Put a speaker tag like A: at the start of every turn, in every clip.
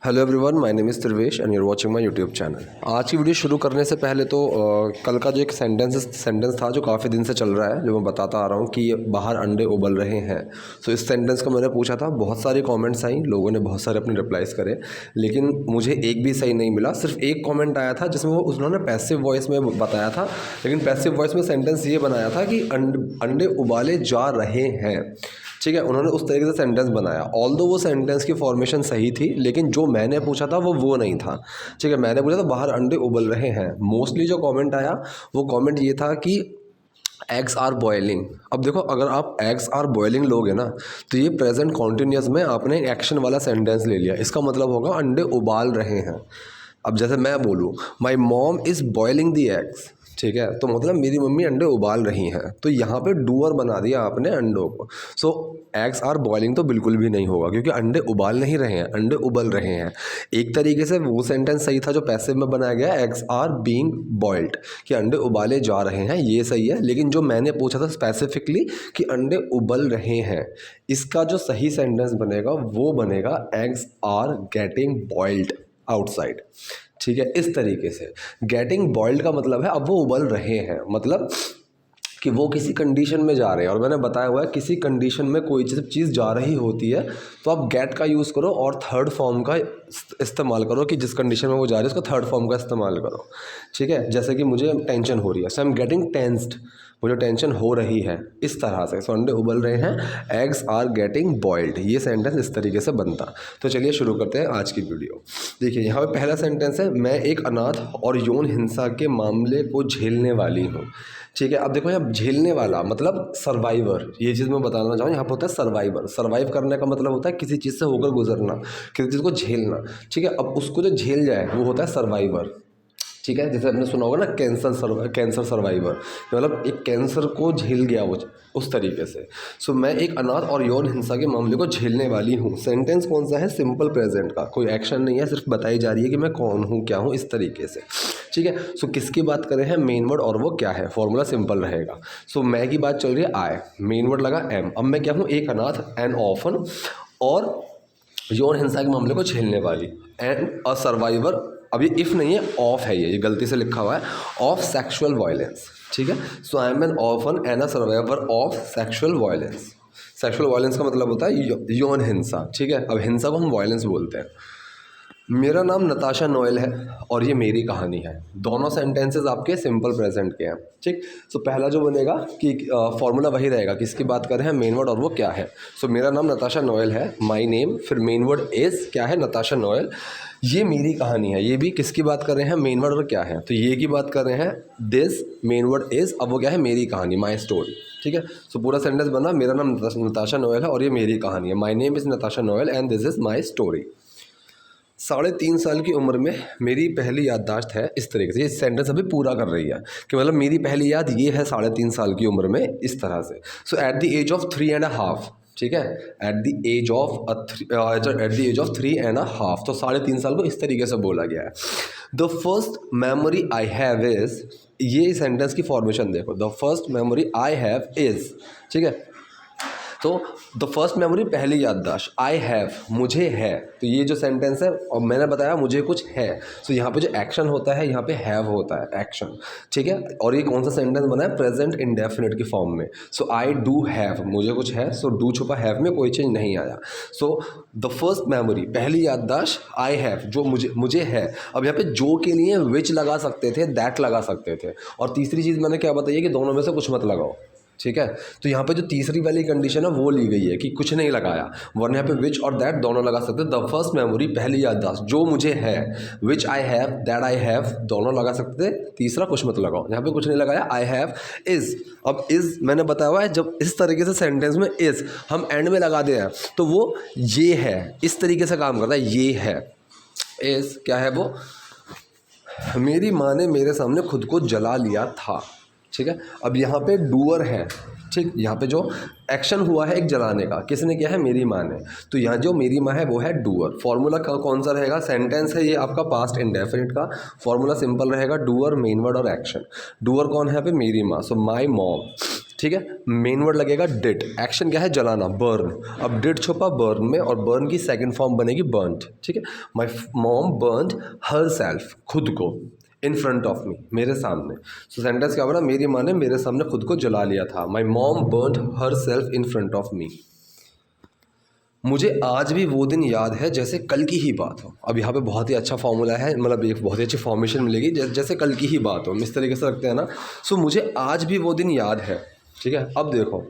A: Hello everyone, my name is Trivesh and you are watching my YouTube channel. आज की video शुरू करने से पहले तो कल का जो एक सेंटेंस था जो काफ़ी दिन से चल रहा है, जो मैं बताता आ रहा हूँ कि बाहर अंडे उबल रहे हैं। सो इस सेंटेंस को मैंने पूछा था, बहुत सारी कमेंट्स आई, लोगों ने बहुत सारे अपने रिप्लाइज करे, लेकिन मुझे एक भी सही नहीं मिला। सिर्फ एक कॉमेंट आया था जिसमें वो उन्होंने पैसिव वॉइस में बताया था, लेकिन पैसिव वॉइस में सेंटेंस ये बनाया था कि अंडे उबाले जा रहे हैं। ठीक है, उन्होंने उस तरीके से सेंटेंस बनाया। ऑल्दो वो सेंटेंस की फॉर्मेशन सही थी, लेकिन जो मैंने पूछा था वो नहीं था। ठीक है, मैंने पूछा था बाहर अंडे उबल रहे हैं। मोस्टली जो कमेंट आया वो कमेंट ये था कि एग्स आर बॉयलिंग। अब देखो, अगर आप एग्स आर बॉयलिंग लोगे ना, तो ये प्रेजेंट कॉन्टिन्यूस में आपने एक्शन वाला सेंटेंस ले लिया। इसका मतलब होगा अंडे उबाल रहे हैं। अब जैसे मैं बोलूँ my mom is boiling the eggs, ठीक है, तो मतलब मेरी मम्मी अंडे उबाल रही हैं, तो यहाँ पे डूअर बना दिया आपने अंडों को। सो एग्स आर बॉइलिंग तो बिल्कुल भी नहीं होगा, क्योंकि अंडे उबाल नहीं रहे हैं, अंडे उबल रहे हैं। एक तरीके से वो सेंटेंस सही था जो पैसिव में बनाया गया, एग्स आर बीइंग बॉइल्ड, कि अंडे उबाले जा रहे हैं, ये सही है। लेकिन जो मैंने पूछा था स्पेसिफिकली कि अंडे उबल रहे हैं, इसका जो सही सेंटेंस बनेगा वो बनेगा eggs are getting boiled outside. ठीक है, इस तरीके से गेटिंग बॉइल्ड का मतलब है अब वो उबल रहे हैं, मतलब कि वो किसी कंडीशन में जा रहे हैं। और मैंने बताया हुआ है किसी कंडीशन में कोई चीज़ जा रही होती है तो आप गेट का यूज़ करो और थर्ड फॉर्म का इस्तेमाल करो, कि जिस कंडीशन में वो जा रही है उसका थर्ड फॉर्म का इस्तेमाल करो। ठीक है, जैसे कि मुझे टेंशन हो रही है, so I am getting tensed, मुझे टेंशन हो रही है, इस तरह से। सो अंडे उबल रहे हैं, एग्स आर गेटिंग बॉइल्ड, ये सेंटेंस इस तरीके से बनता। तो चलिए शुरू करते हैं आज की वीडियो। देखिए, यहाँ पे पहला सेंटेंस है, मैं एक अनाथ और यौन हिंसा के मामले को झेलने वाली हूँ। ठीक है, अब देखो यहाँ झेलने वाला मतलब सर्वाइवर, ये चीज़ मैं बताना चाहूँ, यहाँ पर होता है सर्वाइवर। सर्वाइव करने का मतलब होता है किसी चीज़ से होकर गुजरना, किसी चीज़ को झेलना। ठीक है, अब उसको जो झेल जाए वो होता है सर्वाइवर। ठीक है, जैसे आपने सुना होगा ना कैंसर सर्वाइवर, मतलब एक कैंसर को झेल गया वो, उस तरीके से। सो मैं एक अनाथ और यौन हिंसा के मामले को झेलने वाली हूँ। सेंटेंस कौन सा है? सिंपल प्रेजेंट का, कोई एक्शन नहीं है, सिर्फ बताई जा रही है कि मैं कौन हूँ, क्या हूँ, इस तरीके से। ठीक है, सो किसकी बात करें हैं? मेन वर्ड और वो क्या है, फॉर्मूला सिंपल रहेगा। सो मैं की बात चल रही है, आई, मेन वर्ड लगा एम। अब मैं क्या हूँ? एक अनाथ, एन ऑफन, और यौन हिंसा के मामले को झेलने वाली, एंड अ सर्वाइवर। अभी इफ़ नहीं है, ऑफ है, ये गलती से लिखा हुआ है, ऑफ सेक्सुअल वायलेंस। ठीक है, so I am an orphan and a survivor of sexual violence. Sexual violence का मतलब होता है यौन हिंसा। ठीक है, अब हिंसा को हम वायलेंस बोलते हैं। मेरा नाम नताशा नोएल है और ये मेरी कहानी है। दोनों सेंटेंसेस आपके सिंपल प्रेजेंट के हैं। ठीक, सो पहला जो बनेगा कि फॉर्मूला वही रहेगा, किसकी बात कर रहे हैं, मेन वर्ड और वो क्या है। सो मेरा नाम नताशा नोएल है, माय नेम, फिर मेन वर्ड इज़ क्या है, नताशा नोएल। ये मेरी कहानी है, ये भी किसकी बात कर रहे हैं, मेन वर्ड और क्या है, तो ये की बात कर रहे हैं, दिस, मेन वर्ड इज़, अब वो क्या है, मेरी कहानी, माई स्टोरी। ठीक है, सो पूरा सेंटेंस बना, मेरा नाम नताशा नोएल है और ये मेरी कहानी है, my name is Natasha Noel and this is my story. 3.5 साल की उम्र में मेरी पहली याददाश्त है, इस तरीके से ये सेंटेंस अभी पूरा कर रही है कि मतलब मेरी पहली याद ये है 3.5 साल की उम्र में, इस तरह से। सो एट द एज ऑफ 3.5, ठीक है, एट द एज ऑफ 3.5, तो 3.5 साल को इस तरीके से बोला गया है। The first memory I have is, ये सेंटेंस की फॉर्मेशन देखो, the first memory I have is. ठीक है, तो द फर्स्ट मेमोरी पहली याददाश्त, आई हैव मुझे है, तो ये जो सेंटेंस है, और मैंने बताया मुझे कुछ है, तो यहाँ पे जो एक्शन होता है यहाँ पे हैव होता है, एक्शन। ठीक है, और ये कौन सा सेंटेंस बना है? प्रेजेंट इंडेफिनिट की फॉर्म में। सो आई डू हैव, मुझे कुछ है, सो डू छुपा हैव में, कोई चेंज नहीं आया। सो द फर्स्ट मेमोरी पहली याददाश्त, आई हैव जो मुझे है। अब यहाँ पे जो के लिए विच लगा सकते थे, दैट लगा सकते थे, और तीसरी चीज़ मैंने क्या बताई है कि दोनों में से कुछ मत लगाओ। ठीक है, तो यहाँ पे जो तीसरी वाली कंडीशन है वो ली गई है कि कुछ नहीं लगाया, वरना यहाँ पे विच और दैट दोनों लगा सकते हैं। द फर्स्ट मेमोरी पहली याददाश्त जो मुझे है, which I have, that I have दोनों लगा सकते थे, तीसरा कुछ मत लगाओ, यहाँ पे कुछ नहीं लगाया, आई हैव इज़। अब इज़ मैंने बताया हुआ है, जब इस तरीके से सेंटेंस में इज़ हम एंड में लगा दें तो वो ये है, इस तरीके से काम करता है, ये है। इज़ क्या है वो? मेरी माँ ने मेरे सामने खुद को जला लिया था। ठीक है, अब यहाँ पे डूअर है। ठीक, यहाँ पे जो एक्शन हुआ है एक जलाने का, किसने किया है? मेरी माँ ने। तो यहाँ जो मेरी माँ है वो है डूअर। फॉर्मूला का कौन सा रहेगा? सेंटेंस है ये आपका पास्ट इंडेफिनिट का, फॉर्मूला सिंपल रहेगा, डूअर, मेन वर्ड और एक्शन। डूअर कौन है यहाँ पे? मेरी माँ, सो माई मॉम। ठीक है। मेन वर्ड लगेगा डिड, एक्शन क्या है जलाना, बर्न। अब डिड छुपा बर्न में और बर्न की सेकंड फॉर्म बनेगी बर्न्ड, ठीक है। My mom burned her self, खुद को, इन फ्रंट ऑफ मी, मेरे सामने। सो सेंटेंस क्या बना, मेरी माँ ने मेरे सामने खुद को जला लिया था। My mom burned her self in front of me. मुझे आज भी वो दिन याद है जैसे कल की ही बात हो। अब यहाँ पे बहुत ही अच्छा फॉर्मूला है, मतलब एक बहुत ही अच्छी फॉर्मेशन मिलेगी, जैसे कल की ही बात हो, इस तरीके से रखते हैं ना। सो मुझे आज भी वो दिन याद है, ठीक है। अब देखो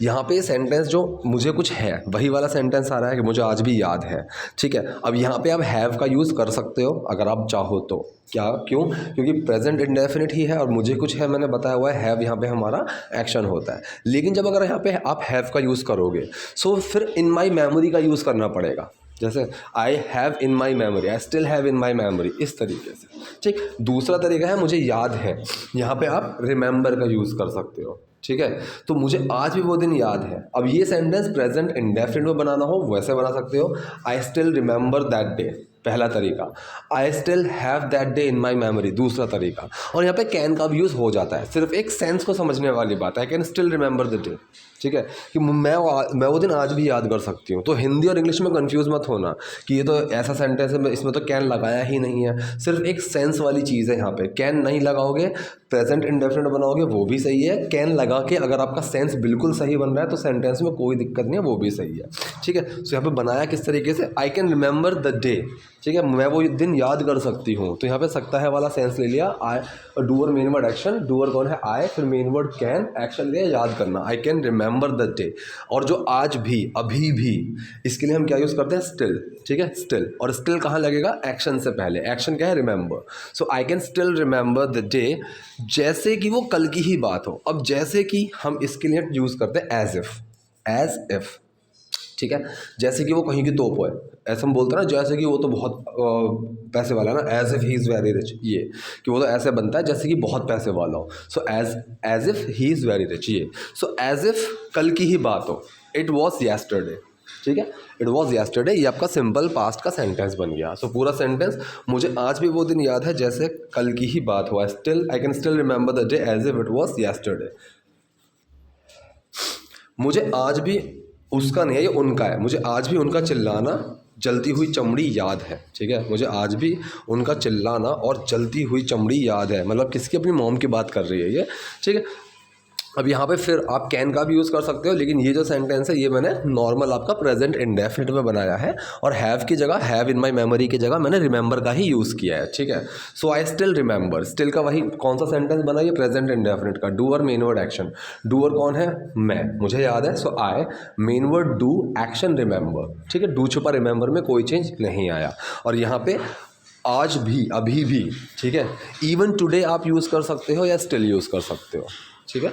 A: यहाँ पे सेंटेंस जो मुझे कुछ है वही वाला सेंटेंस आ रहा है कि मुझे आज भी याद है, ठीक है। अब यहाँ पे आप हैव का यूज़ कर सकते हो अगर आप चाहो तो। क्या, क्यों? क्योंकि प्रेजेंट इंडेफिनिट ही है और मुझे कुछ है, मैंने बताया हुआ है, हैव यहाँ पे हमारा एक्शन होता है। लेकिन जब अगर यहाँ पे आप हैव का यूज़ करोगे सो फिर इन माई मेमोरी का यूज़ करना पड़ेगा। जैसे I have in my memory, I still have in my memory, इस तरीके से, ठीक। दूसरा तरीका है मुझे याद है, यहाँ पे आप रिमेंबर का यूज़ कर सकते हो, ठीक है। तो मुझे आज भी वो दिन याद है। अब ये सेंटेंस प्रेजेंट इंडेफिनिट में बनाना हो वैसे बना सकते हो, आई स्टिल रिमेंबर दैट डे, पहला तरीका। I still have that day in my memory, दूसरा तरीका। और यहाँ पे कैन का भी यूज़ हो जाता है, सिर्फ एक सेंस को समझने वाली बात है, आई can still remember the day, ठीक है, कि मैं वो दिन आज भी याद कर सकती हूँ। तो हिंदी और इंग्लिश में कंफ्यूज मत होना कि ये तो ऐसा सेंटेंस है इसमें तो कैन लगाया ही नहीं है, सिर्फ एक सेंस वाली चीज़ है। यहाँ पे कैन नहीं लगाओगे, प्रेजेंट इंडेफिनिट बनाओगे वो भी सही है, कैन लगा के अगर आपका सेंस बिल्कुल सही बन रहा है तो सेंटेंस में कोई दिक्कत नहीं है, वो भी सही है, ठीक है। सो यहाँ पे बनाया किस तरीके से, I can remember the day, ठीक है, मैं वो दिन याद कर सकती हूँ। तो यहाँ पे सकता है वाला सेंस ले लिया, I doer main word action, doer कौन है आई, फिर मेन वर्ड कैन, एक्शन लिया याद करना, I can remember the day. और जो आज भी, अभी भी, इसके लिए हम क्या यूज़ करते हैं, स्टिल, ठीक है, स्टिल। और स्टिल कहाँ लगेगा, एक्शन से पहले, एक्शन क्या है, remember. So I can still remember the day, जैसे कि वो कल की ही बात हो। अब जैसे कि हम इसके लिए यूज़ करते हैं एज इफ़, ठीक है। जैसे कि वो कहीं की तोप है, ऐसा हम बोलते हैं ना, जैसे कि वो तो बहुत पैसे वाला है ना, as if he is very rich, ये कि वो तो ऐसे बनता है जैसे कि बहुत पैसे वाला हो। So as if he is very rich, ये। सो एज इफ़ कल की ही बात हो, इट वॉज येस्टरडे, ठीक है, इट वॉज येस्टरडे, ये आपका सिंपल पास्ट का सेंटेंस बन गया। सो पूरा सेंटेंस, मुझे आज भी वो दिन याद है जैसे कल की ही बात हो, I can still remember the day as if it was yesterday. मुझे आज भी, उसका नहीं है ये उनका है, मुझे आज भी उनका चिल्लाना, जलती हुई चमड़ी याद है, ठीक है। मुझे आज भी उनका चिल्लाना और जलती हुई चमड़ी याद है, मतलब किसकी, अपनी मॉम की बात कर रही है ये, ठीक है। अब यहाँ पे फिर आप कैन का भी यूज़ कर सकते हो, लेकिन ये जो सेंटेंस है ये मैंने नॉर्मल आपका प्रेजेंट इंडेफिनिट में बनाया है, और हैव की जगह, हैव इन माई मेमोरी की जगह मैंने रिमेंबर का ही यूज़ किया है, ठीक है। So I still remember, still का वही कौन सा सेंटेंस बना, ये प्रेजेंट इंडेफिनिट का, doer main word action, doer कौन है, मैं, मुझे याद है। So I main word do, action remember, ठीक है। डू छुपा रिमेंबर में कोई चेंज नहीं आया। और यहाँ पे आज भी, अभी भी, ठीक है, इवन टुडे आप यूज़ कर सकते हो या स्टिल यूज़ कर सकते हो, ठीक है।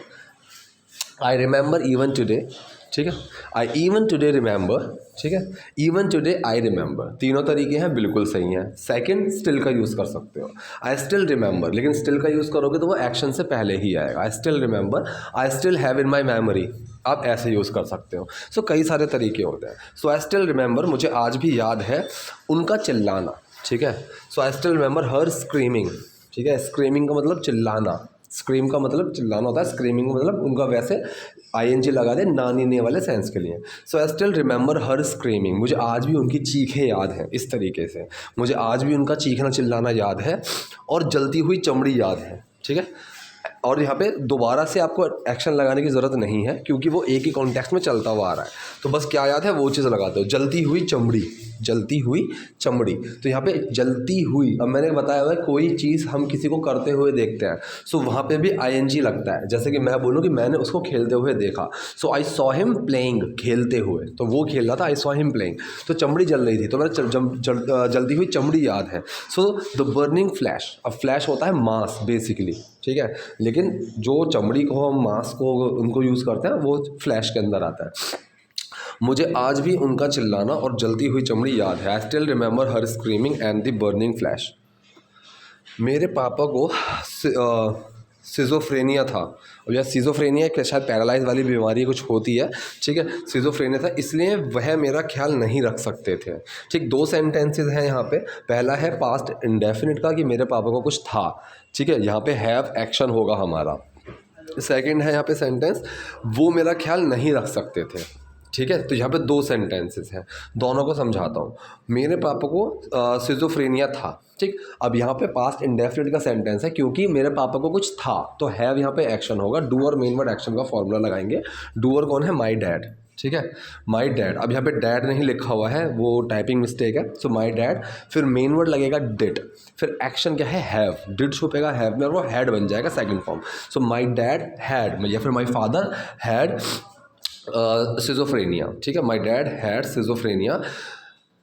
A: आई रिमेंबर इवन टुडे, ठीक है, आई इवन टुडे रिमेंबर, ठीक है, इवन टुडे आई रिमेंबर, तीनों तरीके हैं, बिल्कुल सही हैं। सेकंड, स्टिल का यूज़ कर सकते हो, आई स्टिल रिमेंबर, लेकिन स्टिल का यूज़ करोगे तो वो एक्शन से पहले ही आएगा। आई still remember, I still have in my memory, आप ऐसे यूज़ कर सकते हो। सो कई सारे तरीके होते हैं। सो आई स्टिल रिमेंबर, मुझे आज भी याद है उनका चिल्लाना, ठीक है। So I still remember her screaming, ठीक है, स्क्रीमिंग का मतलब चिल्लाना, स्क्रीम का मतलब चिल्लाना होता है, स्क्रीमिंग का मतलब उनका वैसे आईएनजी लगा दे नानी ने वाले सेंस के लिए। So I still remember her screaming, मुझे आज भी उनकी चीखें याद हैं, इस तरीके से, मुझे आज भी उनका चीखना चिल्लाना याद है और जलती हुई चमड़ी याद है, ठीक है। और यहाँ पे दोबारा से आपको एक्शन लगाने की ज़रूरत नहीं है क्योंकि वो एक ही कॉन्टेक्स्ट में चलता हुआ आ रहा है। तो बस क्या याद है वो चीज़ लगाते हो, जलती हुई चमड़ी, जलती हुई चमड़ी। तो यहाँ पे जलती हुई, अब मैंने बताया हुआ है कोई चीज़ हम किसी को करते हुए देखते हैं, सो वहाँ पे भी आईएनजी लगता है। जैसे कि मैं बोलूँ कि मैंने उसको खेलते हुए देखा, सो आई सॉ हिम प्लेइंग, खेलते हुए, तो वो खेल रहा था, आई सॉ हिम प्लेइंग, तो चमड़ी जल रही थी, तो मैंने जलती हुई चमड़ी याद है। सो द बर्निंग फ्लैश, अब फ्लैश होता है मास बेसिकली, ठीक है, लेकिन जो चमड़ी को हम मांस को उनको यूज़ करते हैं वो फ्लैश के अंदर आता है। मुझे आज भी उनका चिल्लाना और जलती हुई चमड़ी याद है, आई still remember her screaming and the burning flash. मेरे पापा को सिजोफ्रेनिया था, या सिजोफ्रेनिया के शायद पैरालाइज वाली बीमारी कुछ होती है, ठीक है, सिजोफ्रेनिया था, इसलिए वह मेरा ख्याल नहीं रख सकते थे, ठीक। दो सेंटेंसेस हैं यहाँ पे, पहला है पास्ट इंडेफिनिट का कि मेरे पापा को कुछ था, ठीक है, यहाँ पे हैव एक्शन होगा हमारा, सेकंड है यहाँ पे सेंटेंस, वो मेरा ख्याल नहीं रख सकते थे। ठीक है, तो यहाँ पे दो सेंटेंसेस हैं, दोनों को समझाता हूँ। मेरे पापा को सिजोफ्रेनिया था। ठीक, अब यहाँ पे पास्ट इंडेफिनिट का सेंटेंस है क्योंकि मेरे पापा को कुछ था, तो हैव यहाँ पे एक्शन होगा। डू और मेन वर्ड एक्शन का फॉर्मूला लगाएंगे। डूअर कौन है? My dad. ठीक है, माई डैड। अब यहाँ पे डैड नहीं लिखा हुआ है, वो टाइपिंग मिस्टेक है। सो माई डैड, फिर मेन वर्ड लगेगा डिड, फिर एक्शन क्या है? हैव। डिड छुपेगा हैव में और वो हैड बन जाएगा second form. So my dad had, या फिर माई फादर हैड सिजोफ्रेनिया। ठीक है, माई डैड हैड सिजोफ्रेनिया,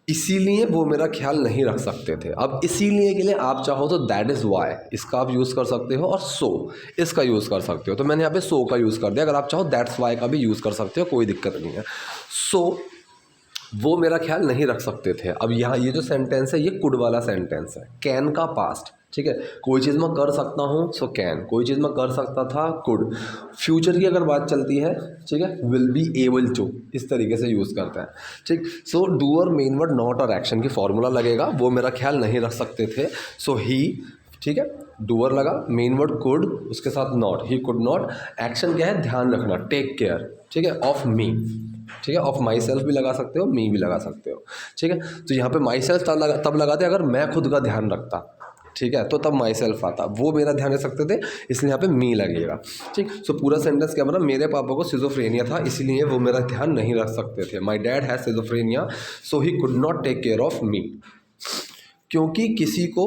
A: इसीलिए वो मेरा ख्याल नहीं रख सकते थे। अब इसीलिए के लिए आप चाहो तो दैट इज़ वाई इसका आप यूज़ कर सकते हो, और सो इसका यूज़ कर सकते हो। तो मैंने यहाँ पे सो का यूज़ कर दिया, अगर आप चाहो दैट्स वाई का भी यूज़ कर सकते हो, कोई दिक्कत नहीं है। सो वो मेरा ख्याल नहीं रख सकते थे। अब यहाँ ये जो सेंटेंस है ये कुड वाला सेंटेंस है, कैन का पास्ट। ठीक है, कोई चीज़ मैं कर सकता हूँ सो कैन, कोई चीज़ मैं कर सकता था कुड। फ्यूचर की अगर बात चलती है, ठीक है, विल बी एबल टू, इस तरीके से यूज़ करते हैं। ठीक, सो डू और मेन वर्ड नॉट और एक्शन की फॉर्मूला लगेगा, वो मेरा ख्याल नहीं रख सकते थे। सो ही, ठीक है, डूअर लगा, मेन वर्ड कुड, उसके साथ not, he could not. Action क्या है? ध्यान रखना, टेक केयर। ठीक है, ऑफ मी। ठीक है, ऑफ माई सेल्फ भी लगा सकते हो, मी भी लगा सकते हो। ठीक है, तो यहाँ पे माई सेल्फ तब लगाते अगर मैं खुद का ध्यान रखता। ठीक है, तो तब माई सेल्फ आता, वो मेरा ध्यान रख सकते थे, इसलिए यहाँ पे मी लगेगा। ठीक, सो पूरा सेंटेंस क्या बना? मेरे पापा को सिजोफ्रेनिया था, इसीलिए वो मेरा ध्यान नहीं रख सकते थे। My dad has schizophrenia so he could not take care of me, क्योंकि किसी को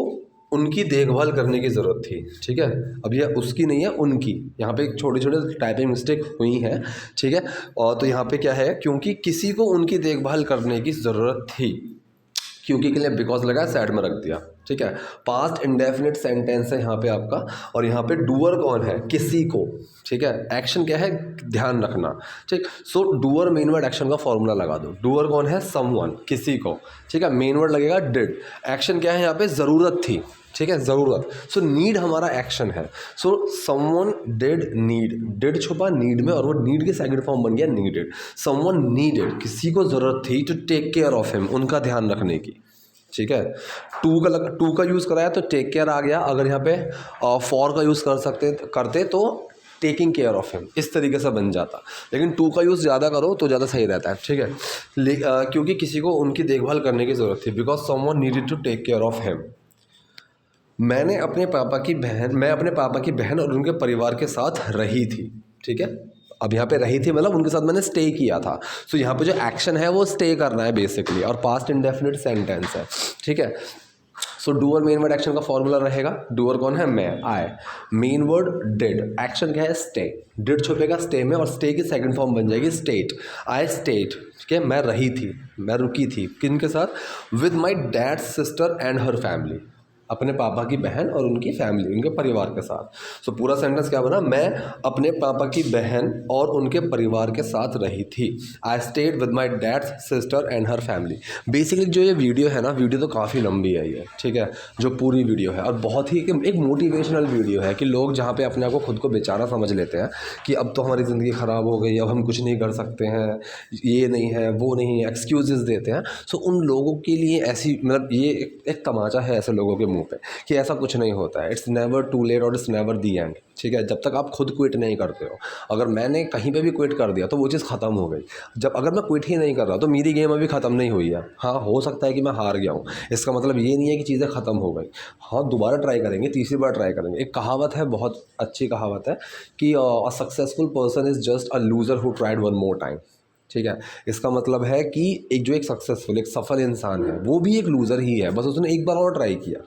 A: उनकी देखभाल करने की ज़रूरत थी। ठीक है, अब यह उसकी नहीं है, उनकी, यहाँ पे छोटे छोटे टाइपिंग मिस्टेक हुई हैं। ठीक है, और तो यहाँ पे क्या है? क्योंकि किसी को उनकी देखभाल करने की ज़रूरत थी, क्योंकि के लिए बिकॉज लगा, साइड में रख दिया। ठीक है, पास्ट इंडेफिनिट सेंटेंस है यहाँ पे आपका, और यहाँ पे डूअर कौन है? किसी को। ठीक है, एक्शन क्या है? ध्यान रखना। ठीक, so doer main word action का फॉर्मूला लगा दो। डूअर कौन है? समवन, किसी को। ठीक है, मेन वर्ड लगेगा डिड। एक्शन क्या है यहाँ पे? ज़रूरत थी। ठीक है, ज़रूरत। सो नीड हमारा एक्शन है। So someone did need, did छुपा नीड में और वो नीड के सेकंड फॉर्म बन गया नीडेड। समवन नीडेड, किसी को ज़रूरत थी to take care of him, उनका ध्यान रखने की। ठीक है, टू का यूज़ कराया तो टेक केयर आ गया। अगर यहाँ पे फॉर का यूज़ करते तो टेकिंग केयर ऑफ हिम, इस तरीके से बन जाता। लेकिन टू का यूज़ ज़्यादा करो तो ज़्यादा सही रहता है। ठीक है, क्योंकि किसी को उनकी देखभाल करने की ज़रूरत थी, because someone needed to take care of him. मैं अपने पापा की बहन और उनके परिवार के साथ रही थी। ठीक है, अब यहाँ पे रही थी मतलब उनके साथ मैंने स्टे किया था। सो यहाँ पे जो एक्शन है वो स्टे करना है बेसिकली, और पास्ट इंडेफिनिट सेंटेंस है। ठीक है, सो डूअर मेन वर्ड एक्शन का फॉर्मूला रहेगा। डूअर कौन है? मैं, आई। मेन वर्ड डिड, एक्शन क्या है? स्टे। डिड छुपेगा स्टे में और स्टे की सेकंड फॉर्म बन जाएगी स्टेट। आई स्टेट। ठीक है, मैं रही थी, मैं रुकी थी, किन के साथ? With my dad sister and her family, अपने पापा की बहन और उनकी फैमिली, उनके परिवार के साथ। सो पूरा सेंटेंस क्या बना? मैं अपने पापा की बहन और उनके परिवार के साथ रही थी। I stayed with my dad's sister and her family. Basically जो ये वीडियो है ना, वीडियो तो काफ़ी लंबी है ये। ठीक है, जो पूरी वीडियो है, और बहुत ही एक मोटिवेशनल वीडियो है कि लोग जहाँ पे अपने आप को खुद को बेचारा समझ लेते हैं कि अब तो हमारी ज़िंदगी ख़राब हो गई, अब हम कुछ नहीं कर सकते हैं, ये नहीं है, वो नहीं है, एक्सक्यूजेस देते हैं। सो उन लोगों के लिए ऐसी, मतलब ये एक तमाचा है ऐसे लोगों के मुंह पे कि ऐसा कुछ नहीं होता है। इट्स नेवर टू लेट और इट्स नेवर दी एंड। ठीक है, जब तक आप खुद क्विट नहीं करते हो। अगर मैंने कहीं पे भी क्विट कर दिया तो वो चीज़ ख़त्म हो गई। अगर मैं क्विट ही नहीं कर रहा तो मेरी गेम अभी ख़त्म नहीं हुई है। हाँ, हो सकता है कि मैं हार गया हूँ, इसका मतलब ये नहीं है कि चीज़ें ख़त्म हो गई। हाँ, दोबारा ट्राई करेंगे, तीसरी बार ट्राई करेंगे। एक कहावत है, बहुत अच्छी कहावत है कि a successful person is just a loser who tried one more time. ठीक है, इसका मतलब है कि एक सक्सेसफुल, एक सफल इंसान है, वो भी एक लूज़र ही है, बस उसने एक बार और ट्राई किया।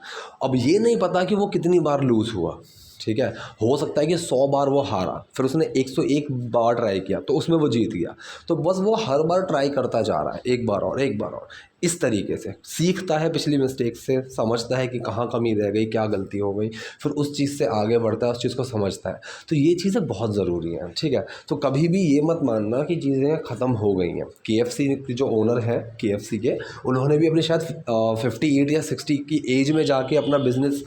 A: अब ये नहीं पता कि वो कितनी बार लूज़ हुआ। ठीक है, हो सकता है कि 100 बार वो हारा, फिर उसने 101 बार ट्राई किया तो उसमें वो जीत गया। तो बस वो हर बार ट्राई करता जा रहा है, एक बार और, एक बार और। इस तरीके से सीखता है पिछली मिस्टेक से, समझता है कि कहाँ कमी रह गई, क्या गलती हो गई, फिर उस चीज़ से आगे बढ़ता है, उस चीज़ को समझता है। तो ये चीज़ें बहुत ज़रूरी हैं। ठीक है, तो कभी भी ये मत मानना कि चीज़ें ख़त्म हो गई हैं। KFC के जो ओनर है KFC के, उन्होंने भी अपनी शायद 58 या 60 की एज में जाके अपना बिज़नेस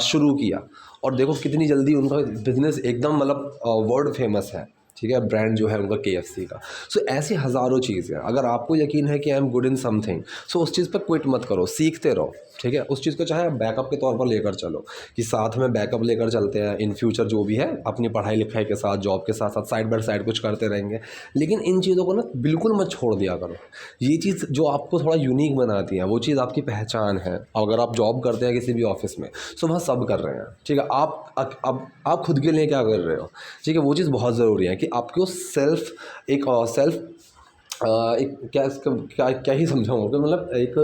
A: शुरू किया, और देखो कितनी जल्दी उनका बिज़नेस एकदम मतलब वर्ल्ड फेमस है। ठीक है, ब्रांड जो है उनका KFC का। सो ऐसी हज़ारों चीज़ें, अगर आपको यकीन है कि I am good in something, so उस चीज़ पर क्विट मत करो, सीखते रहो। ठीक है। उस चीज़ को चाहे आप बैकअप के तौर पर लेकर चलो कि साथ में बैकअप लेकर चलते हैं, इन फ्यूचर जो भी है अपनी पढ़ाई लिखाई के साथ, जॉब के साथ साथ साइड बाय साइड कुछ करते रहेंगे। लेकिन इन चीज़ों को ना बिल्कुल मत छोड़ दिया करो। ये चीज़ जो आपको थोड़ा यूनिक बनाती है, वो चीज़ आपकी पहचान है। अगर आप जॉब करते हैं किसी भी ऑफिस में, तो वहाँ सब कर रहे हैं, ठीक है। आप खुद के लिए क्या कर रहे हो, ठीक है। वो चीज़ बहुत ज़रूरी है कि आपको सेल्फ एक क्या इसका क्या क्या ही समझाऊँ कि मतलब एक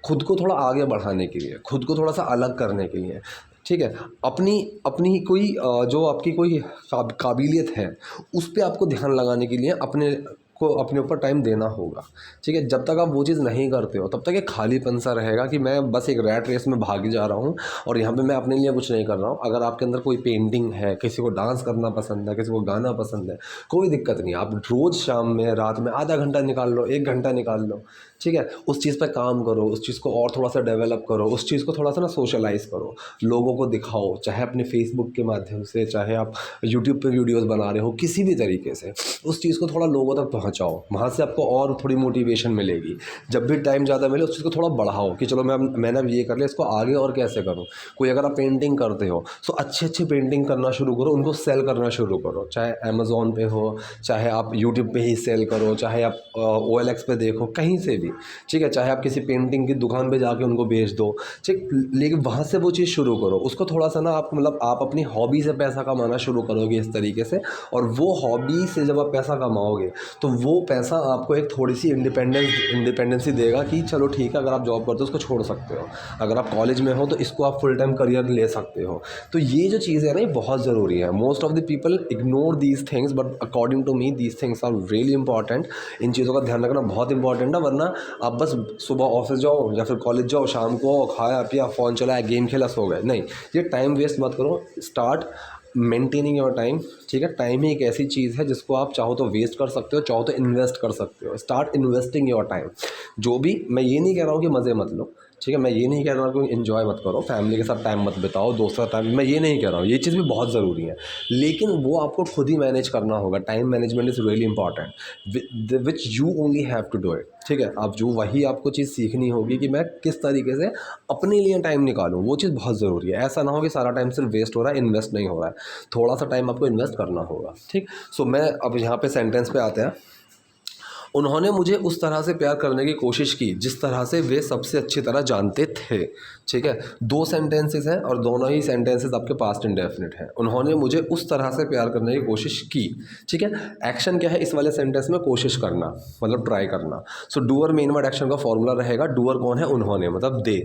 A: खुद को थोड़ा आगे बढ़ाने के लिए, खुद को थोड़ा-सा अलग करने के लिए, ठीक है। अपनी अपनी कोई जो आपकी कोई काबिलियत है, उस पे आपको ध्यान लगाने के लिए अपने ऊपर टाइम देना होगा, ठीक है। जब तक आप वो चीज़ नहीं करते हो, तब तक एक खालीपन सा रहेगा कि मैं बस एक रैट रेस में भागे जा रहा हूँ और यहाँ पे मैं अपने लिए कुछ नहीं कर रहा हूँ। अगर आपके अंदर कोई पेंटिंग है, किसी को डांस करना पसंद है, किसी को गाना पसंद है, कोई दिक्कत नहीं। आप रोज़ शाम में, रात में आधा घंटा निकाल लो, 1 घंटा निकाल लो, ठीक है। उस चीज़ पे काम करो, उस चीज़ को और थोड़ा सा डेवलप करो, उस चीज़ को थोड़ा सा ना सोशलाइज़ करो, लोगों को दिखाओ, चाहे अपने फेसबुक के माध्यम से, चाहे आप यूट्यूब पे वीडियोस बना रहे हो, किसी भी तरीके से उस चीज़ को थोड़ा लोगों तक पहुंचाओ। वहाँ से आपको और थोड़ी मोटिवेशन मिलेगी। जब भी टाइम ज़्यादा मिले, उस चीज़ को थोड़ा बढ़ाओ कि चलो मैंने अब ये कर लिया, इसको आगे और कैसे करूँ। कोई अगर आप पेंटिंग करते हो, तो अच्छी पेंटिंग करना शुरू करो, उनको सेल करना शुरू करो, चाहे अमेज़ॉन पे हो, चाहे आप यूट्यूब पे ही सेल करो, चाहे आप OLX पे देखो, कहीं से भी, ठीक है। चाहे आप किसी पेंटिंग की दुकान पे जाके उनको बेच दो, ठीक। लेकिन वहाँ से वो चीज़ शुरू करो, उसको थोड़ा सा ना आप मतलब आप अपनी हॉबी से पैसा कमाना शुरू करोगे इस तरीके से। और वो हॉबी से जब आप पैसा कमाओगे, तो वो पैसा आपको एक थोड़ी सी इंडिपेंडेंसी देगा कि चलो ठीक है, अगर आप जॉब करते हो उसको छोड़ सकते हो, अगर आप कॉलेज में हो तो इसको आप फुल टाइम करियर ले सकते हो। तो ये जो चीज़ है ना, ये बहुत ज़रूरी है। Most of the people ignore these things, but according to me these things are really important. इन चीज़ों का ध्यान रखना बहुत इंपॉर्टेंट है, वरना आप बस सुबह ऑफिस जाओ या फिर कॉलेज जाओ, शाम को खाया पिया, फ़ोन चलाया, गेम खेला, सो गए। नहीं, ये टाइम वेस्ट मत करो। स्टार्ट मेंटेनिंग योर टाइम, ठीक है। टाइम ही एक ऐसी चीज़ है जिसको आप चाहो तो वेस्ट कर सकते हो, चाहो तो इन्वेस्ट कर सकते हो। Start investing your time. जो भी, मैं ये नहीं कह रहा हूँ कि मज़े मत लो, ठीक है। मैं ये नहीं कह रहा हूँ कि एंजॉय मत करो, फैमिली के साथ टाइम मत बिताओ, दोस्तों का टाइम, मैं ये नहीं कह रहा हूँ, ये चीज़ भी बहुत ज़रूरी है। लेकिन वो आपको खुद ही मैनेज करना होगा। Time management is really important, which you only have to do it, ठीक है। आप जो वही आपको चीज़ सीखनी होगी कि मैं किस तरीके से अपने लिए टाइम निकालूं, वो चीज़ बहुत ज़रूरी है। ऐसा ना हो कि सारा टाइम सिर्फ वेस्ट हो रहा है, इन्वेस्ट नहीं हो रहा है। थोड़ा सा टाइम आपको इन्वेस्ट करना होगा, ठीक। सो मैं अब यहाँ पे सेंटेंस पे आते हैं। उन्होंने मुझे उस तरह से प्यार करने की कोशिश की जिस तरह से वे सबसे अच्छी तरह जानते थे, ठीक है। 2 सेंटेंसेस हैं और दोनों ही सेंटेंसेस आपके पास्ट इंडेफिनिट हैं। उन्होंने मुझे उस तरह से प्यार करने की कोशिश की, ठीक है। एक्शन क्या है इस वाले सेंटेंस में? कोशिश करना, मतलब ट्राई करना। So doer main word action का फॉर्मूला रहेगा। डूअर कौन है? उन्होंने, मतलब दे,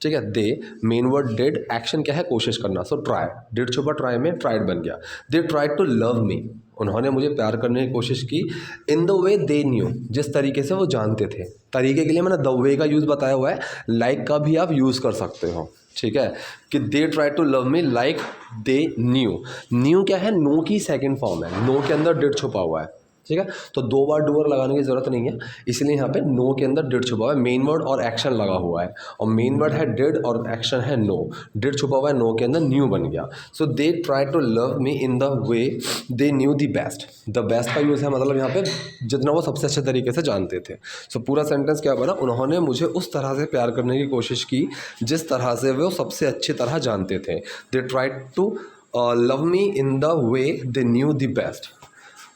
A: ठीक है। They main word did, action क्या है? कोशिश करना। सो ट्राई, डिड छुपा ट्राई में ट्राइड बन गया। They tried to love me, उन्होंने मुझे प्यार करने की कोशिश की। इन द वे दे न्यू, जिस तरीके से वो जानते थे। तरीके के लिए मैंने द वे का यूज़ बताया हुआ है, लाइक का भी आप यूज़ कर सकते हो, ठीक है। कि they try to love me like they knew. Knew क्या है? नो की सेकंड फॉर्म है, नो के अंदर डिड छुपा हुआ है, ठीक है। तो 2 बार डूअर लगाने की ज़रूरत नहीं है, इसलिए यहाँ पे नो के अंदर डिड छुपा हुआ है। मेन वर्ड और एक्शन लगा हुआ है, और मेन वर्ड है डिड और एक्शन है नो। डिड छुपा हुआ है, नो के अंदर न्यू बन गया। So they try to love me in the way they knew the best. The best का यूज़ है, मतलब यहाँ पे जितना वो सबसे अच्छे तरीके से जानते थे। सो पूरा सेंटेंस क्या बना? उन्होंने मुझे उस तरह से प्यार करने की कोशिश की जिस तरह से वो सबसे अच्छी तरह जानते थे। They try to love me in the way they knew the best.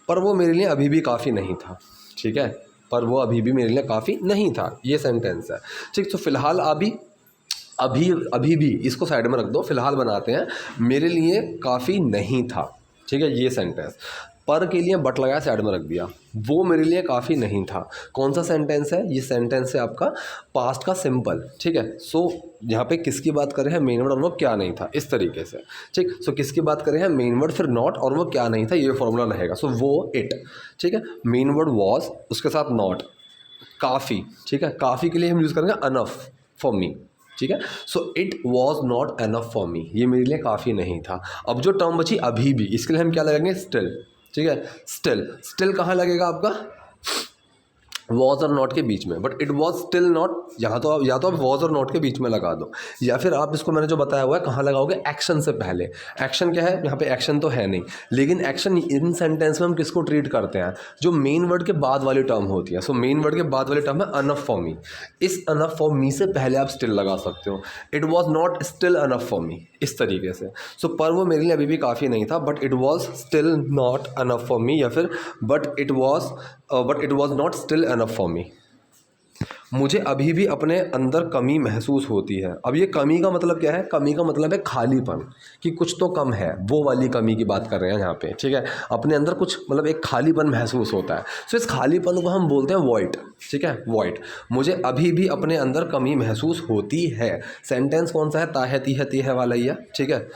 A: पर वो मेरे लिए अभी भी काफ़ी नहीं था, ठीक है। पर वो अभी भी मेरे लिए काफ़ी नहीं था, ये सेंटेंस है, ठीक। तो फिलहाल अभी भी इसको साइड में रख दो, फिलहाल बनाते हैं। मेरे लिए काफ़ी नहीं था, ठीक है, ये सेंटेंस। पर के लिए बट लगाया, साइड में रख दिया। वो मेरे लिए काफ़ी नहीं था। कौन सा सेंटेंस है? ये सेंटेंस है आपका पास्ट का सिंपल, ठीक है। सो यहाँ पे किसकी बात कर रहे हैं? मेन वर्ड और वो क्या नहीं था, इस तरीके से, ठीक। सो किसकी बात कर रहे हैं? मेन वर्ड फिर नॉट और वो क्या नहीं था, ये फॉर्मूला रहेगा। सो वो इट, ठीक है। मेन वर्ड वॉज, उसके साथ नॉट, काफ़ी, ठीक है। काफ़ी के लिए हम यूज़ करेंगे अनफ फॉर मी, ठीक है। So it was not enough for me, ये मेरे लिए काफ़ी नहीं था। अब जो टर्म बची अभी भी, इसके लिए हम क्या लगाएंगे? स्टिल, ठीक है। स्टिल, स्टिल कहाँ लगेगा आपका? वॉज और नॉट के बीच में, but it was still not. यहाँ तो आप या तो आप वॉज और नॉट के बीच में लगा दो, या फिर आप इसको मैंने जो बताया हुआ है कहाँ लगाओगे, एक्शन से पहले। एक्शन क्या है, यहाँ पे एक्शन तो है नहीं, लेकिन एक्शन इन सेंटेंस में हम किसको ट्रीट करते हैं, जो मेन वर्ड के बाद वाली टर्म होती है। सो मेन वर्ड के बाद वाली टर्म है अनफ फॉर मी। इस अनफ फॉर मी से पहले आप स्टिल लगा सकते हो। It was not still enough for me, इस तरीके से। सो पर वो मेरे लिए अभी भी काफ़ी नहीं था, but it was still not enough for me, या फिर but it was not still enough for me. मुझे अभी भी अपने अंदर कमी महसूस होती है। अब ये कमी का मतलब क्या है, कमी का मतलब है खालीपन, कि कुछ तो कम है, वो वाली कमी की बात कर रहे हैं यहाँ पे, ठीक है। अपने अंदर कुछ मतलब एक खालीपन महसूस होता है। सो इस खालीपन को हम बोलते हैं वॉइड, ठीक है, वॉइड। मुझे अभी भी अपने अंदर कमी महसूस होती है। सेंटेंस कौन सा है, ता है ती है वाला ही है, ठीक है।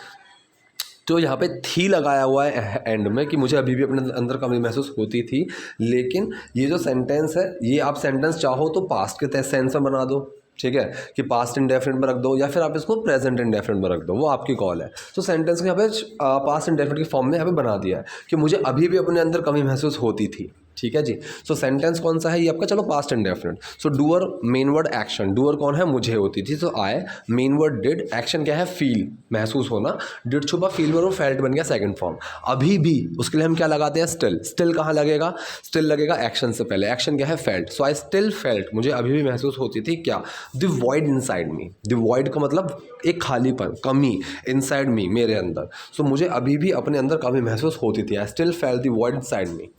A: तो यहाँ पे थी लगाया हुआ है एंड में, कि मुझे अभी भी अपने अंदर कमी महसूस होती थी। लेकिन ये जो सेंटेंस है, ये आप सेंटेंस चाहो तो पास्ट के सेंस में बना दो, ठीक है, कि पास्ट इंडेफिनिट में रख दो, या फिर आप इसको प्रेजेंट इंडेफिनिट में रख दो, वो आपकी कॉल है। तो सेंटेंस को यहाँ पे पास्ट इंडेफिनिट की फॉर्म में यहाँ पे बना दिया है कि मुझे अभी भी अपने अंदर कमी महसूस होती थी, ठीक है जी। सो सेंटेंस कौन सा है ये आपका, चलो past indefinite. So doer main word action, doer कौन है, मुझे होती थी, तो I. Main word did, action क्या है, फील, महसूस होना। डिड छुपा, फील वो फेल्ट बन गया सेकंड फॉर्म। अभी भी, उसके लिए हम क्या लगाते हैं, स्टिल। स्टिल कहाँ लगेगा, स्टिल लगेगा एक्शन से पहले। एक्शन क्या है, felt. So I still felt, मुझे अभी भी महसूस होती थी क्या, the void inside me. The void का मतलब एक खालीपन, कमी, इनसाइड मी, मेरे अंदर। सो मुझे अभी भी अपने अंदर कमी महसूस होती थी। I still felt the void inside me.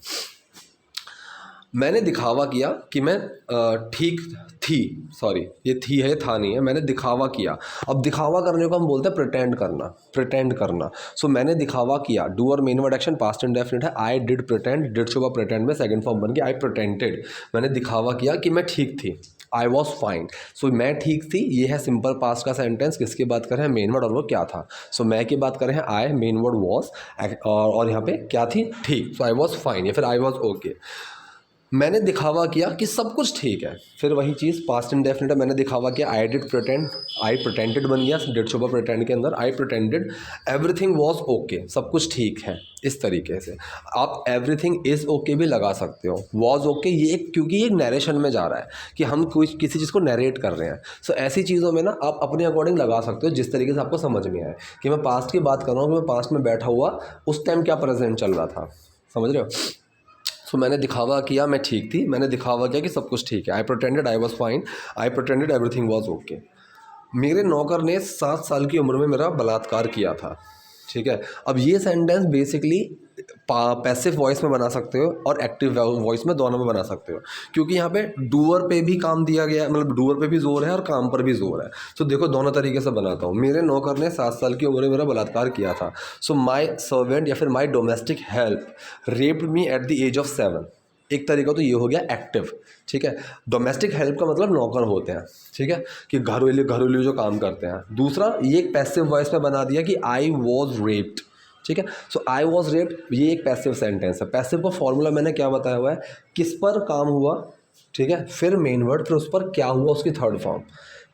A: मैंने दिखावा किया कि मैं ठीक थी, सॉरी ये थी है, था नहीं है, मैंने दिखावा किया। अब दिखावा करने को हम बोलते हैं प्रिटेंड करना, प्रिटेंड करना। सो मैंने दिखावा किया, doer main word action past indefinite है। आई डिड प्रिटेंड, डिड सुबह प्रिटेंड में सेकंड फॉर्म बन गया, आई प्रिटेंडेड। मैंने दिखावा किया कि मैं ठीक थी, आई वॉज फाइन। सो मैं ठीक थी, ये है सिंपल पास्ट का सेंटेंस। किसकी बात कर रहे हैं, मेन वर्ड, और वो क्या था। सो मैं की बात कर रहे हैं, आई, मेन वर्ड वॉज, और यहाँ पे क्या थी, ठीक। सो आई वॉज फाइन, या फिर आई वॉज ओके। मैंने दिखावा किया कि सब कुछ ठीक है, फिर वही चीज़ पास्ट इंडेफिनिट है। मैंने दिखावा किया, I did pretend, I pretended बन गया, डिड सुबह प्रिटेंड के अंदर, आई प्रिटेंडेड। एवरीथिंग वॉज ओके, सब कुछ ठीक है, इस तरीके से। आप एवरीथिंग इज़ ओके भी लगा सकते हो। वॉज ओके ये क्योंकि ये नरेशन में जा रहा है कि हम कोई किसी चीज़ को नरेट कर रहे हैं। सो ऐसी चीज़ों में ना आप अपने अकॉर्डिंग लगा सकते हो, जिस तरीके से आपको समझ में आए। कि मैं पास्ट की बात कर रहा हूँ, कि मैं पास्ट में बैठा हुआ, उस टाइम क्या प्रेजेंट चल रहा था, समझ रहे हो। सो मैंने दिखावा किया मैं ठीक थी, मैंने दिखावा किया कि सब कुछ ठीक है। I pretended I was fine, I pretended everything was okay. मेरे नौकर ने 7 साल की उम्र में मेरा बलात्कार किया था, ठीक है। अब ये सेंटेंस बेसिकली पैसिव वॉइस में बना सकते हो और एक्टिव वॉइस में, दोनों में बना सकते हो, क्योंकि यहाँ पे डूअर पे भी काम दिया गया है, मतलब डूअर पे भी जोर है और काम पर भी जोर है। सो देखो दोनों तरीके से बनाता हूँ। मेरे नौकर ने 7 साल की उम्र में मेरा बलात्कार किया था। सो माई सर्वेंट या फिर my domestic help raped me at the age of 7। एक तरीका तो ये हो गया एक्टिव, ठीक है। डोमेस्टिक हेल्प का मतलब नौकर होते हैं, ठीक है, कि घरेलू जो काम करते हैं। दूसरा ये एक पैसिव वॉइस में बना दिया कि आई वॉज रेप्ड, ठीक है। सो आई वॉज रेप्ड ये एक पैसिव सेंटेंस है। पैसिव का फॉर्मूला मैंने क्या बताया हुआ है, किस पर काम हुआ, ठीक है, फिर मेन वर्ड, फिर उस पर क्या हुआ, उसकी थर्ड फॉर्म।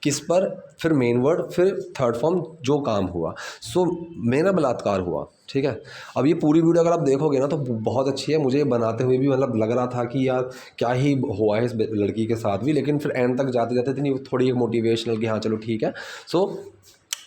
A: किस पर, फिर मेन वर्ड, फिर थर्ड फॉर्म, जो काम हुआ। सो मेरा बलात्कार हुआ, ठीक है। अब ये पूरी वीडियो अगर आप देखोगे ना तो बहुत अच्छी है। मुझे बनाते हुए भी मतलब लग रहा था कि यार क्या ही हुआ है इस लड़की के साथ भी, लेकिन फिर एंड तक जाते जाते इतनी थोड़ी एक मोटिवेशनल कि हाँ चलो ठीक है। सो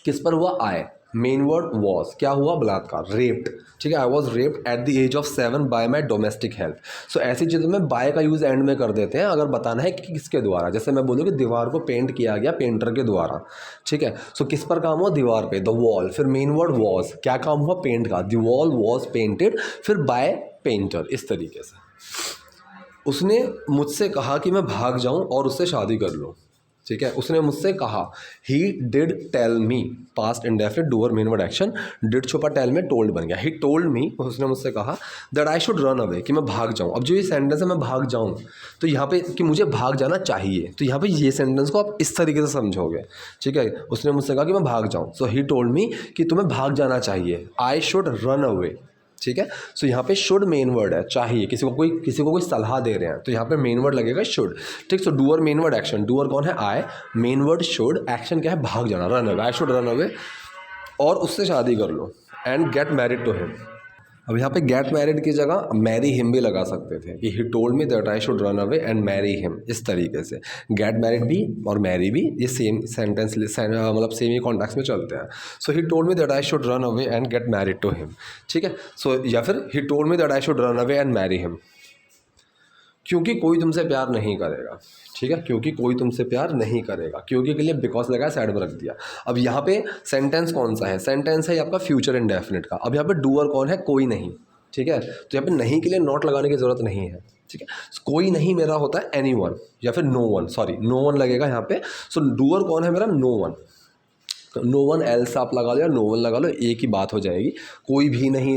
A: किस पर हुआ, आए, मेन वर्ड वॉज, क्या हुआ, बलात्कार, रेप्ड, ठीक है। I was raped at the age of 7 by my domestic help. So ऐसी चीज़ों में बाय का यूज़ एंड में कर देते हैं अगर बताना है कि किसके द्वारा। जैसे मैं बोलूँ कि दीवार को पेंट किया गया पेंटर के द्वारा, ठीक है। सो किस पर काम हुआ, दीवार पे, द वॉल, फिर मेन वर्ड वॉज, क्या काम हुआ, पेंट का, द वॉल वॉज पेंटेड, फिर बाय पेंटर, इस तरीके से। उसने मुझसे कहा कि मैं भाग जाऊं और उससे शादी कर लूं, ठीक है। उसने मुझसे कहा, he did tell me, past indefinite, doer main word action, did छुपा टेल में टोल्ड बन गया। ही टोल्ड मी, उसने मुझसे कहा, that I should run away, कि मैं भाग जाऊं। अब जो ये सेंटेंस है मैं भाग जाऊं, तो यहाँ पे कि मुझे भाग जाना चाहिए, तो यहाँ पे ये सेंटेंस को आप इस तरीके से समझोगे, ठीक है। उसने मुझसे कहा कि मैं भाग जाऊँ, सो ही टोल्ड मी कि तुम्हें भाग जाना चाहिए, आई शुड रन अवे, ठीक है। सो यहाँ पे शुड मेन वर्ड है, चाहिए, किसी को कोई सलाह दे रहे हैं तो यहाँ पे मेन वर्ड लगेगा शुड, ठीक। So doer main word action, doer कौन है, I, main word should, action क्या है, भाग जाना, run away, I should run away, और उससे शादी कर लो, and get married to him, अब यहाँ पे गेट मैरिड की जगह मैरी हिम भी लगा सकते थे कि ही told me that I should run away and marry him, इस तरीके से। गेट मैरिड भी और मैरी भी ये सेम सेंटेंस मतलब सेम ही कॉन्टेक्स्ट में चलते हैं। So he told me that I should run away and get married to him, ठीक है। सो या फिर he told me that I should run away and marry him, क्योंकि कोई तुमसे प्यार नहीं करेगा, ठीक है। क्योंकि कोई तुमसे प्यार नहीं करेगा, क्योंकि के लिए बिकॉज लगा साइड में रख दिया। अब यहाँ पे सेंटेंस कौन सा है? सेंटेंस है आपका फ्यूचर इंडेफिनिट का। अब यहाँ पे डूअर कौन है? कोई नहीं, ठीक है। तो यहाँ पे नहीं के लिए नॉट लगाने की जरूरत नहीं है, ठीक है। कोई नहीं मेरा होता है एनीवन या फिर no one, sorry no one लगेगा यहाँ पे। सो डूअर कौन है मेरा? No one. No one else आप लगा लो या नो वन लगा लो, एक ही बात हो जाएगी। कोई भी नहीं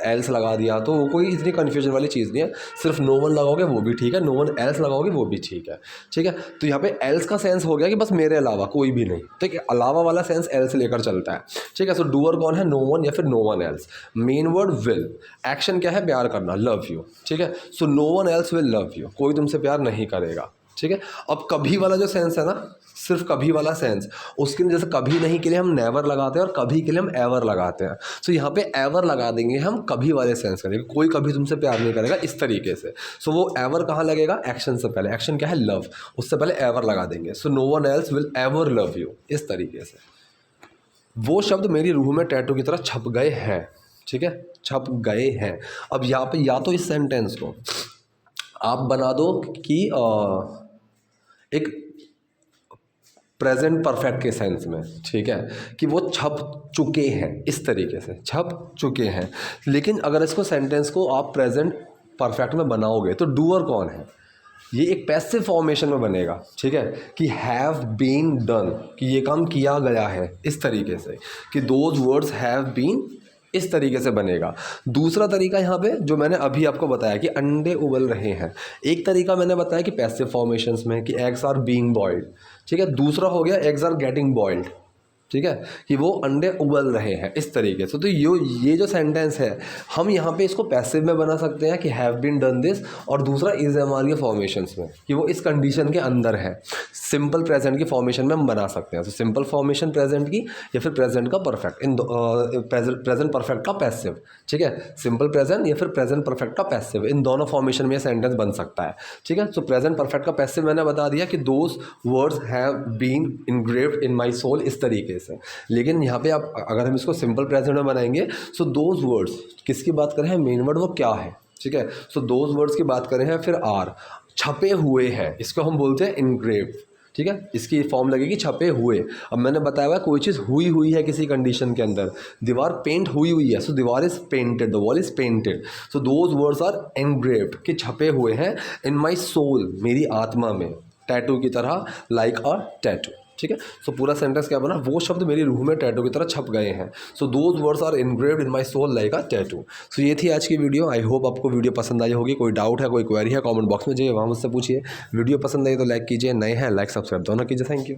A: एल्स लगा दिया तो कोई इतनी कन्फ्यूजन वाली चीज़ नहीं है। सिर्फ नो वन लगाओगे वो भी ठीक है, नो वन एल्स लगाओगे वो भी ठीक है, ठीक है। तो यहाँ पे एल्स का सेंस हो गया कि बस मेरे अलावा कोई भी नहीं, ठीक है। अलावा वाला सेंस एल्स लेकर चलता है, ठीक है। सो डूअर कौन है? नो वन या फिर no one else. Main word will, action क्या है? प्यार करना, लव यू, ठीक है। So no one else will love you, कोई तुमसे प्यार नहीं करेगा, ठीक है। अब कभी वाला जो सेंस है ना, सिर्फ कभी वाला सेंस, उसके लिए जैसे कभी नहीं के लिए हम नेवर लगाते हैं और कभी के लिए हम एवर लगाते हैं। सो यहाँ पे एवर लगा देंगे हम कभी वाले सेंस करेंगे, कोई कभी तुमसे प्यार नहीं करेगा, इस तरीके से। सो वो एवर कहाँ लगेगा? एक्शन से पहले। एक्शन क्या है? लव, उससे पहले एवर लगा देंगे। So no one else will ever love you, इस तरीके से। वो शब्द मेरी रूह में टैटू की तरह छप गए हैं, ठीक है, छप गए हैं। अब यहाँ पे या तो इस सेंटेंस को आप बना दो कि एक प्रेजेंट परफेक्ट के सेंस में, ठीक है, कि वो छप चुके हैं, इस तरीके से छप चुके हैं। लेकिन अगर इसको सेंटेंस को आप प्रेजेंट परफेक्ट में बनाओगे तो डूअर कौन है? ये एक पैसिव फॉर्मेशन में बनेगा, ठीक है, कि हैव बीन डन, कि ये काम किया गया है, इस तरीके से, कि दोज वर्ड्स हैव बीन, इस तरीके से बनेगा। दूसरा तरीका यहाँ पे जो मैंने अभी आपको बताया कि अंडे उबल रहे हैं, एक तरीका मैंने बताया कि पैसिव फॉर्मेशंस में कि एग्स आर बीइंग बॉइल्ड, ठीक है। दूसरा हो गया एग्स आर गेटिंग बॉइल्ड, ठीक है, कि वो अंडे उबल रहे हैं, इस तरीके से। तो ये जो सेंटेंस है हम यहाँ पे इसको पैसिव में बना सकते हैं कि हैव बीन डन दिस, और दूसरा इज हमारे के फॉर्मेशंस में कि वो इस कंडीशन के अंदर है। सिंपल प्रेजेंट की फॉर्मेशन में हम बना सकते हैं। तो सिंपल फॉर्मेशन प्रेजेंट की या फिर प्रेजेंट का परफेक्ट, इन प्रेजेंट परफेक्ट का पैसिव, ठीक है, सिंपल प्रेजेंट या फिर प्रेजेंट परफेक्ट का पैसिव, इन दोनों फॉर्मेशन में सेंटेंस बन सकता है, ठीक है। सो प्रेजेंट परफेक्ट का पैसिव मैंने बता दिया कि those words have been engraved in my soul, इस तरीके से। लेकिन यहाँ पे आप अगर हम इसको सिंपल प्रेजेंट में बनाएंगे, सो दोज वर्ड्स किसकी बात करें हैं? मेन वर्ड वो क्या है, ठीक है। सो दोज वर्ड्स की बात करें हैं, फिर आर, छपे हुए हैं, इसको हम बोलते हैं इनग्रेव्ड, ठीक है। इसकी फॉर्म लगेगी छपे हुए। अब मैंने बताया हुआ कोई चीज़ हुई हुई है किसी कंडीशन के अंदर, दीवार पेंट हुई हुई है, सो दीवार is painted, the wall is painted. So those words are engraved, कि छपे हुए हैं इन माई सोल, मेरी आत्मा में, टैटू की तरह, लाइक अ टैटू, ठीक है। सो पूरा सेंटेंस क्या बना? वो शब्द मेरी रूह में टैटू की तरह छप गए हैं। So those words are engraved in my soul like a tattoo. So ये थी आज की वीडियो। आई होप आपको वीडियो पसंद आई होगी। कोई डाउट है, कोई क्वेरी है, कमेंट बॉक्स में जाइए, वहाँ मुझसे पूछिए। वीडियो पसंद आई तो लाइक कीजिए, नए हैं लाइक सब्सक्राइब दोनों कीजिए। Thank you.